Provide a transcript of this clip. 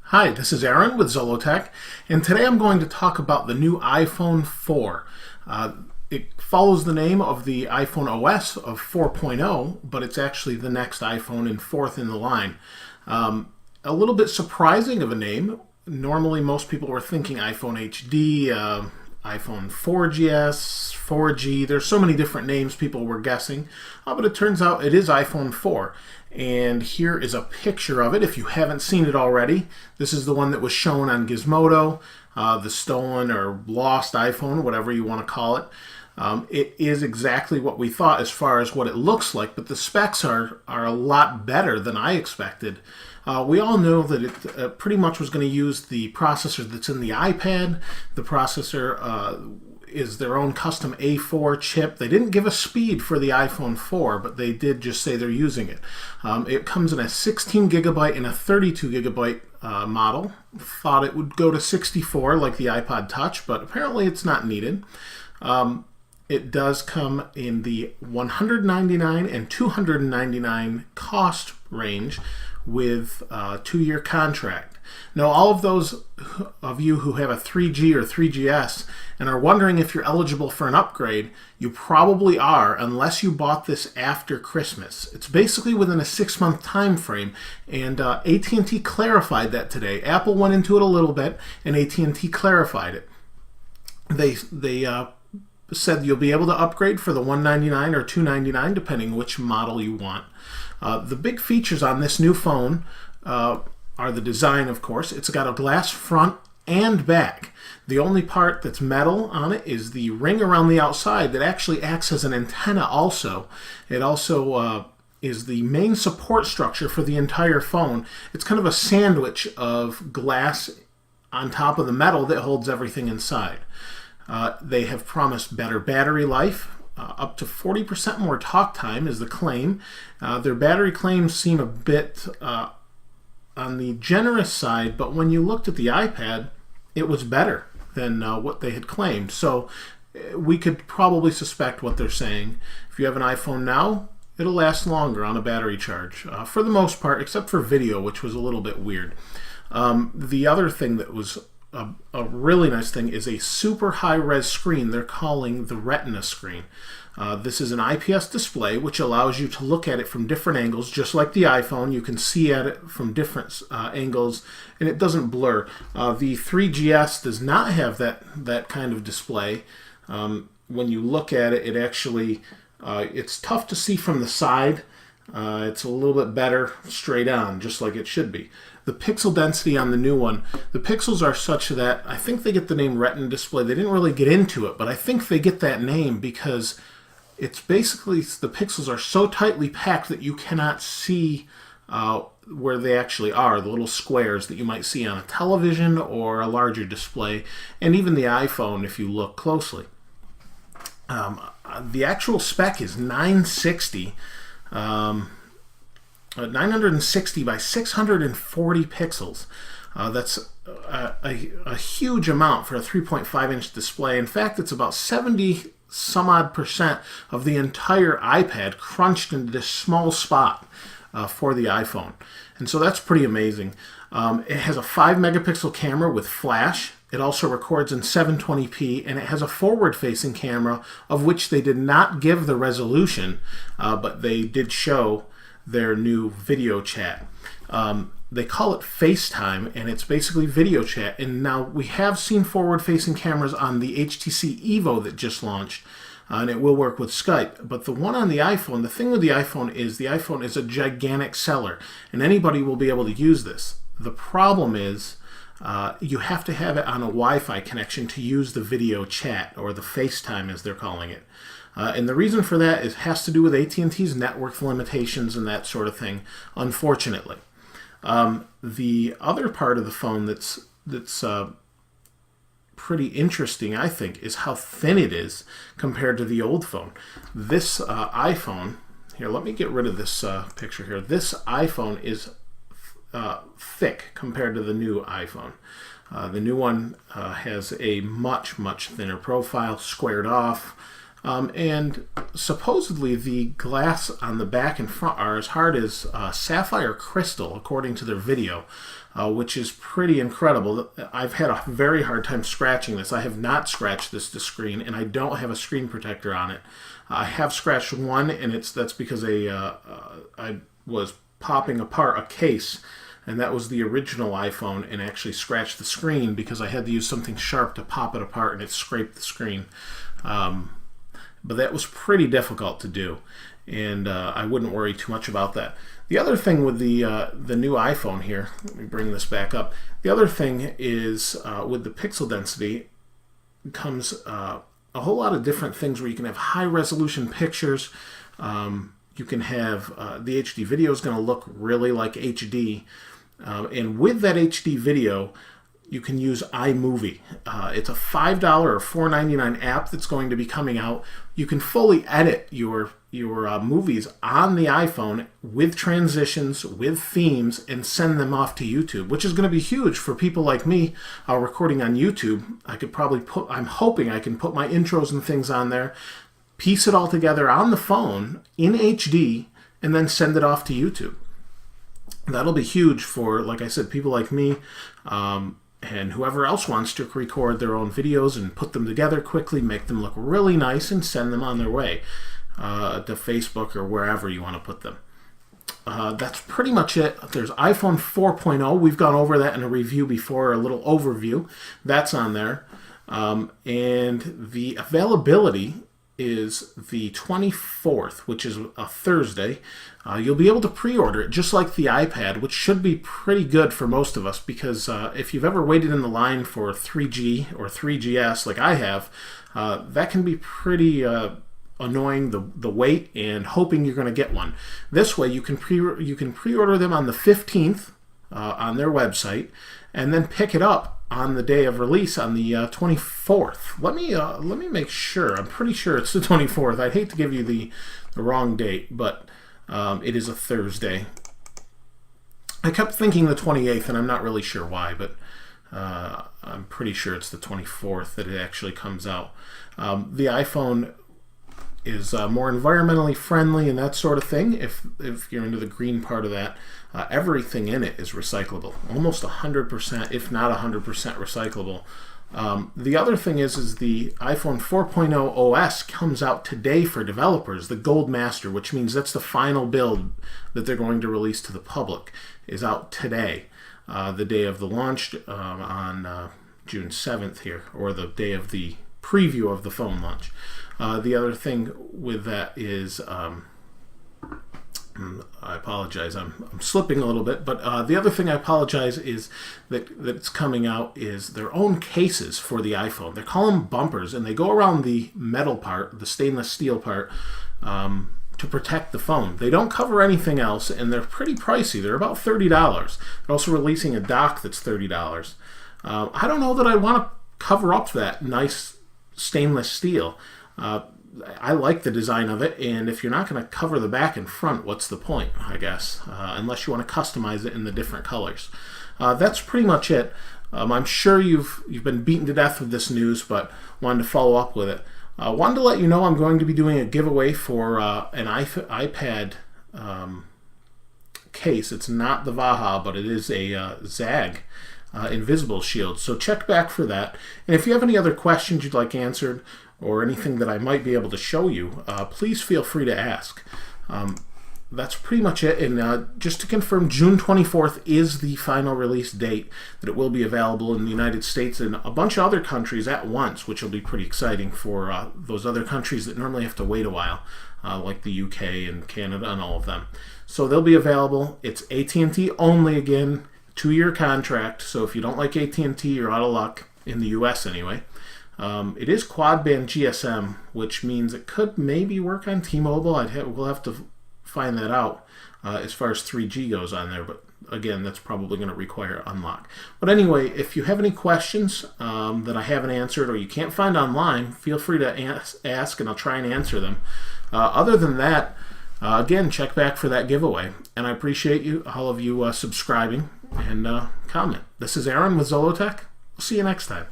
Hi, this is Aaron with Zollotech, and today I'm going to talk about the new iPhone 4. It follows the name of the iPhone OS of 4.0, but it's actually the next iPhone and fourth in the line. A little bit surprising of a name. Normally most people were thinking iPhone HD, iPhone 4GS, 4G. There's so many different names people were guessing, but it turns out it is iPhone 4. And here is a picture of it if you haven't seen it already. This is the one that was shown on Gizmodo, the stolen or lost iPhone, whatever you want to call it. It is exactly what we thought as far as what it looks like, but the specs are a lot better than I expected. We all know that it pretty much was going to use the processor that's in the iPad. The processor is their own custom A4 chip. They didn't give a speed for the iPhone 4, but they did just say they're using it. It comes in a 16 gigabyte and a 32 gigabyte model. Thought it would go to 64 like the iPod Touch, but apparently it's not needed. It does come in the $199 and $299 cost range with a 2-year contract. Now, all of those of you who have a 3G or 3GS and are wondering if you're eligible for an upgrade, you probably are, unless you bought this after Christmas. It's basically within a 6-month time frame, and AT&T clarified that today. Apple went into it a little bit, and AT&T clarified it. They said you'll be able to upgrade for the $199 or $299, depending which model you want. The big features on this new phone are the design, of course. It's got a glass front and back. The only part that's metal on it is the ring around the outside that actually acts as an antenna also. It also is the main support structure for the entire phone. It's kind of a sandwich of glass on top of the metal that holds everything inside. They have promised better battery life. Up to 40% more talk time is the claim. Their battery claims seem a bit on the generous side, but when you looked at the iPad, it was better than what they had claimed. So we could probably suspect what they're saying. If you have an iPhone now, it'll last longer on a battery charge, for the most part, except for video, which was a little bit weird. The other thing that was a really nice thing is a super high-res screen they're calling the Retina screen. This is an IPS display which allows you to look at it from different angles, just like the iPhone. You can see at it from different angles, and it doesn't blur. The 3GS does not have that kind of display. When you look at it, it actually it's tough to see from the side. It's a little bit better straight on, just like it should be. The pixel density on the new one, the pixels are such that I think they get the name Retina display. They didn't really get into it, but I think they get that name because it's basically the pixels are so tightly packed that you cannot see where they actually are, the little squares that you might see on a television or a larger display, and even the iPhone if you look closely. The actual spec is 960. 960 by 640 pixels. That's a huge amount for a 3.5-inch display. In fact, it's about 70 some odd percent of the entire iPad crunched into this small spot for the iPhone. And so that's pretty amazing. It has a 5-megapixel camera with flash. It also records in 720p, and it has a forward-facing camera, of which they did not give the resolution, but they did show their new video chat. They call it FaceTime, and it's basically video chat. And now we have seen forward-facing cameras on the HTC Evo that just launched, and it will work with Skype. But the one on the iPhone, the thing with the iPhone is a gigantic seller, and anybody will be able to use this. The problem is you have to have it on a Wi-Fi connection to use the video chat, or the FaceTime as they're calling it. And the reason for that has to do with AT&T's network limitations and that sort of thing, unfortunately. The other part of the phone that's pretty interesting, I think, is how thin it is compared to the old phone. This iPhone, here, let me get rid of this picture here. This iPhone is thick compared to the new iPhone. The new one has a much, much thinner profile, squared off. And supposedly the glass on the back and front are as hard as sapphire crystal, according to their video, which is pretty incredible. I've had a very hard time scratching this. I have not scratched this to screen, and I don't have a screen protector on it. I have scratched one, and that's because I was popping apart a case, and that was the original iPhone, and actually scratched the screen because I had to use something sharp to pop it apart, and it scraped the screen. But that was pretty difficult to do, and I wouldn't worry too much about that. The other thing with the new iPhone here, let me bring this back up. The other thing is with the pixel density comes a whole lot of different things where you can have high resolution pictures. You can have the HD video is going to look really like HD, and with that HD video, you can use iMovie. It's a $5 or $4.99 app that's going to be coming out. You can fully edit your movies on the iPhone with transitions, with themes, and send them off to YouTube, which is going to be huge for people like me recording on YouTube. I'm hoping I can put my intros and things on there, piece it all together on the phone in HD, and then send it off to YouTube. That'll be huge for, like I said, people like me, and whoever else wants to record their own videos and put them together quickly, make them look really nice, and send them on their way to Facebook or wherever you want to put them. That's pretty much it. There's iPhone 4.0. We've gone over that in a review before, a little overview. That's on there. And the availability is the 24th, which is a Thursday. You'll be able to pre-order it just like the iPad, which should be pretty good for most of us, because if you've ever waited in the line for 3G or 3GS like I have, that can be pretty annoying, the wait, and hoping you're going to get one. This way you can pre-order them on the 15th on their website, and then pick it up on the day of release on the 24th. Let me make sure. I'm pretty sure it's the 24th. I'd hate to give you the wrong date, but it is a Thursday. I kept thinking the 28th, and I'm not really sure why, but I'm pretty sure it's the 24th that it actually comes out. The iPhone is more environmentally friendly and that sort of thing. If you're into the green part of that, everything in it is recyclable, almost 100%, if not 100% recyclable. The other thing is the iPhone 4.0 OS comes out today for developers. The Gold Master, which means that's the final build that they're going to release to the public, is out today, the day of the launch on June 7th here, or the day of the preview of the phone launch. The other thing with that is, I apologize, I'm slipping a little bit, but the other thing I apologize is that it's coming out is their own cases for the iPhone. They call them bumpers, and they go around the metal part, the stainless steel part, to protect the phone. They don't cover anything else, and they're pretty pricey. They're about $30. They're also releasing a dock that's $30. I don't know that I want to cover up that nice stainless steel. I like the design of it, and if you're not going to cover the back and front, what's the point, I guess, unless you want to customize it in the different colors. That's pretty much it. I'm sure you've been beaten to death with this news, but wanted to follow up with it. Wanted to let you know I'm going to be doing a giveaway for an iPad case. It's not the Vaha, but it is a Zag Invisible Shield. So check back for that. And if you have any other questions you'd like answered, or anything that I might be able to show you, please feel free to ask. That's pretty much it. And just to confirm, June 24th is the final release date that it will be available in the United States and a bunch of other countries at once, which will be pretty exciting for those other countries that normally have to wait a while, like the UK and Canada and all of them. So they'll be available. It's AT&T only again, 2-year contract. So if you don't like AT&T, you're out of luck, in the US anyway. It is quad band GSM, which means it could maybe work on T-Mobile. We'll have to find that out as far as 3G goes on there, but again, that's probably going to require unlock. But anyway, if you have any questions that I haven't answered or you can't find online, feel free to ask and I'll try and answer them. Other than that, again, check back for that giveaway. And I appreciate all of you subscribing and comment. This is Aaron with Zollotech. We'll see you next time.